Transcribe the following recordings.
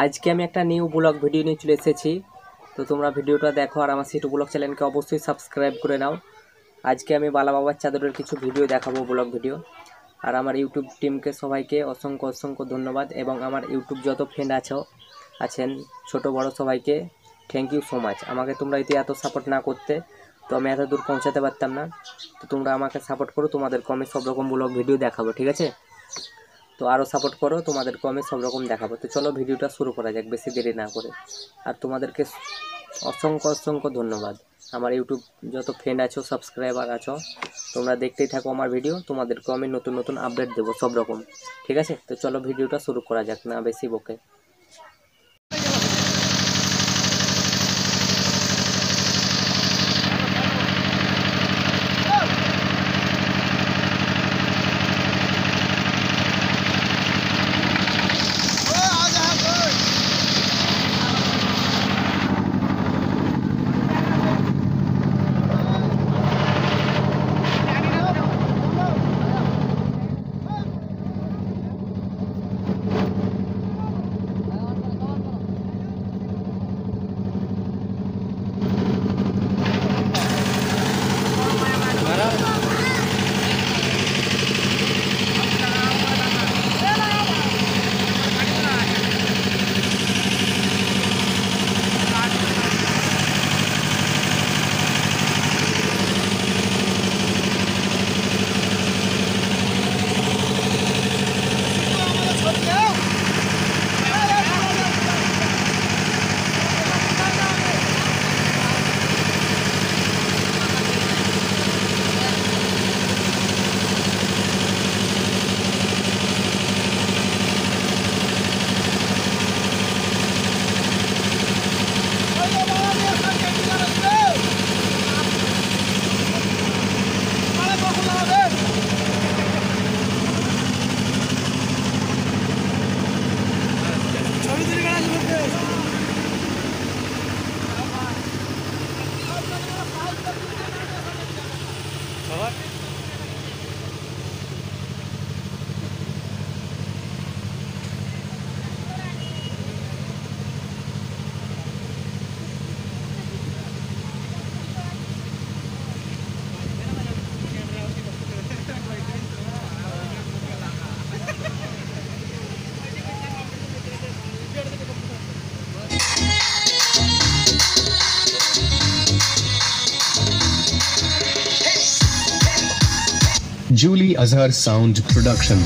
आज के আমি একটা নিউ ব্লগ ভিডিও নিয়ে চলে এসেছি। তো তোমরা ভিডিওটা দেখো আর আমার সিটু ব্লগ চ্যানেলকে অবশ্যই সাবস্ক্রাইব করে নাও। আজকে আমি বালা বাবার চাদরের কিছু ভিডিও দেখাবো, ব্লগ ভিডিও। আর আমার ইউটিউব টিমকে সবাইকে অসংখ্য অসংখ্য ধন্যবাদ, এবং আমার ইউটিউব যত ফ্রেন্ড আছেন ছোট বড় সবাইকে থ্যাংক ইউ সো মাচ। আমাকে তোমরা এত সাপোর্ট না করতে তো আমি এত দূর পৌঁছাতে পারতাম না। তো তোমরা আমাকে সাপোর্ট করো, তোমাদেরকে আমি সব রকম ব্লগ ভিডিও দেখাবো, ঠিক আছে? তো আরও সাপোর্ট করো, তোমাদেরকে আমি সব রকম দেখাবো। তো চলো ভিডিওটা শুরু করা যাক বেশি দেরি না করে। আর তোমাদেরকে অসংখ্য অসংখ্য ধন্যবাদ। আমার ইউটিউব যত ফ্রেন্ড আছো, সাবস্ক্রাইবার আছো, তোমরা দেখতেই থাকো আমার ভিডিও। তোমাদেরকে আমি নতুন নতুন আপডেট দেবো সব রকম, ঠিক আছে? তো চলো ভিডিওটা শুরু করা যাক, না বেশি বকে। Juli Azhar Sound Production।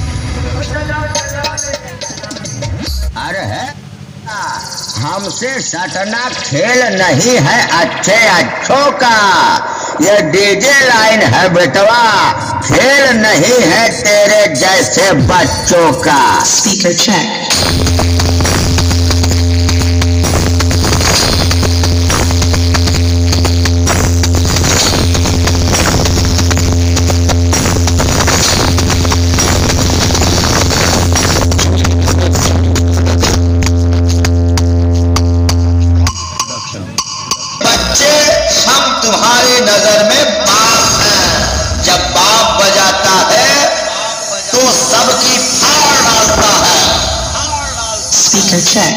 अरे है हमसे सटना खेल नहीं है अच्छे अच्छों का, ये डीजे लाइन है बेटवा, खेल नहीं है तेरे जैसे बच्चों का। Speaker check। तुम्हारी नजर में बाप है, जब बाप बजाता है तो सबकी फाड़ डालता है। Speaker check।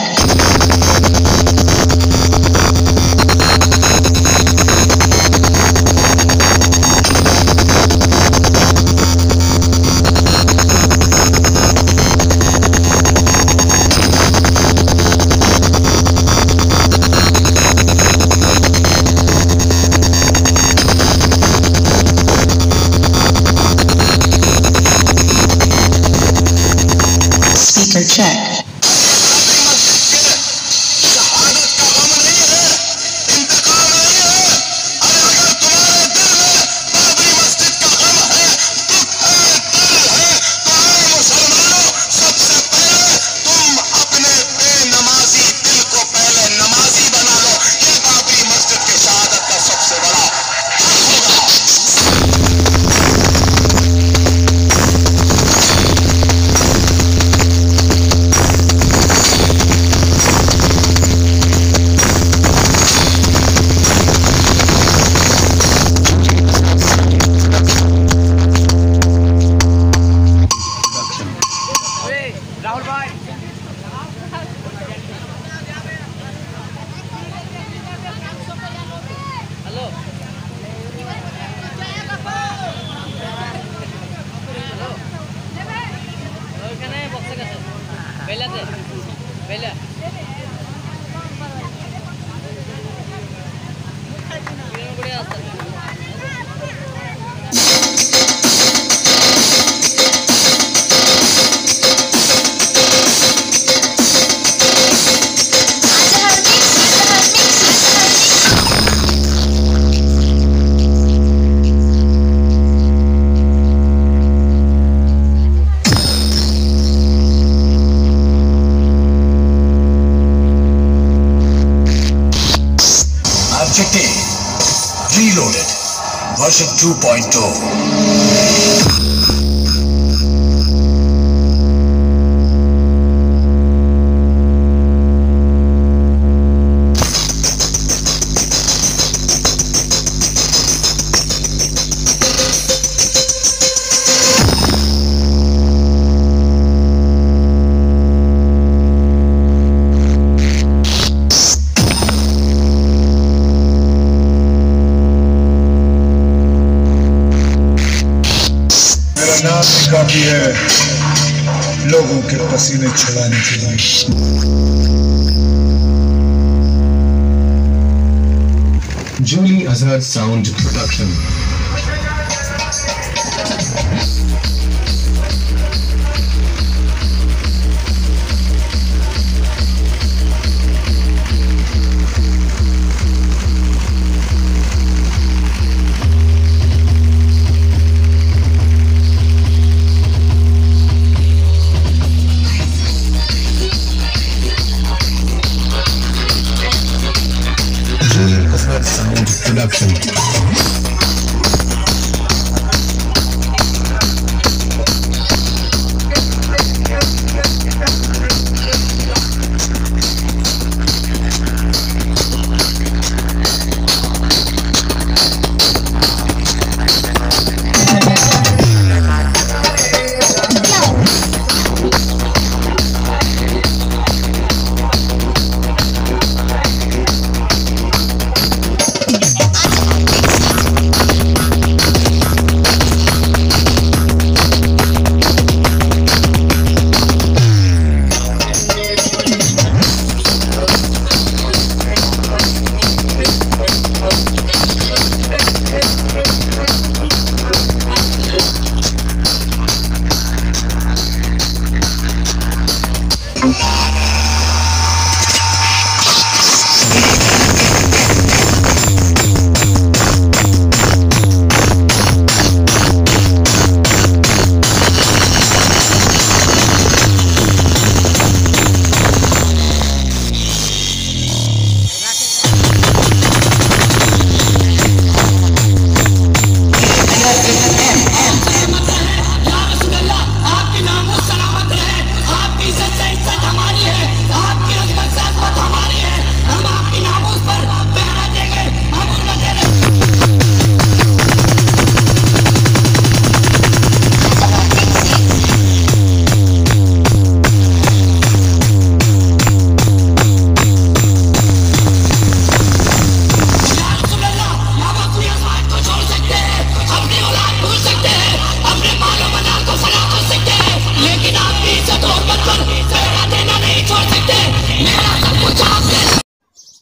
Speaker check। version 2.0. नाम भी काफी है लोगों के पसीने छुड़ाने के लिए। Juli Azhar Sound Production. Azhar Sound Production.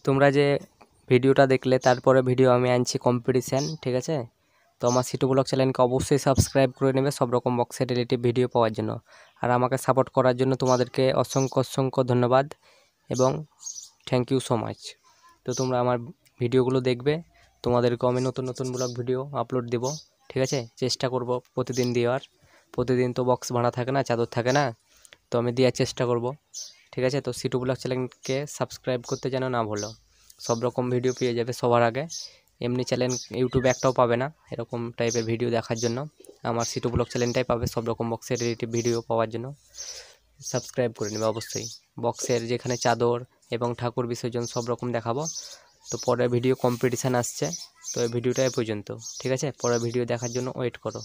তোমরা যে ভিডিওটা দেখলে তারপরে ভিডিও আমি আনছি কম্পিটিশান, ঠিক আছে? তো আমার সিটু ব্লগ চ্যানেলকে অবশ্যই সাবস্ক্রাইব করে নেবে সব রকম বক্সের রিলেটিভ ভিডিও পাওয়ার জন্য। আর আমাকে সাপোর্ট করার জন্য তোমাদেরকে অসংখ্য ধন্যবাদ এবং থ্যাংক ইউ সো মাচ। তো তোমরা আমার ভিডিওগুলো দেখবে, তোমাদেরকেও আমি নতুন ব্লগ ভিডিও আপলোড দেব, ঠিক আছে? চেষ্টা করব প্রতিদিন দেওয়ার। প্রতিদিন তো বক্স ভাড়া থাকে না, চাদর থাকে না, তো আমি দেওয়ার চেষ্টা করব, ঠিক আছে? তো সিটু ব্লগ চ্যানেলকে সাবস্ক্রাইব করতে যেন না ভুলো। সব রকম ভিডিও পেয়ে যাবে সবার আগে। এমনি চ্যানেল ইউটিউবে একটাও পাবে না এরকম টাইপের ভিডিও দেখার জন্য। আমার সিটু ব্লগ চ্যানেলটাই পাবে সব রকম বক্সের রিলেটিভ ভিডিও পাওয়ার জন্য। সাবস্ক্রাইব করে নেবে অবশ্যই। বক্সের যেখানে চাদর এবং ঠাকুর বিসর্জন সব রকম দেখাবো। তো পরের ভিডিও কম্পিটিশান আসছে, তো এই ভিডিওটা এ পর্যন্ত, ঠিক আছে? পরের ভিডিও দেখার জন্য ওয়েট করো।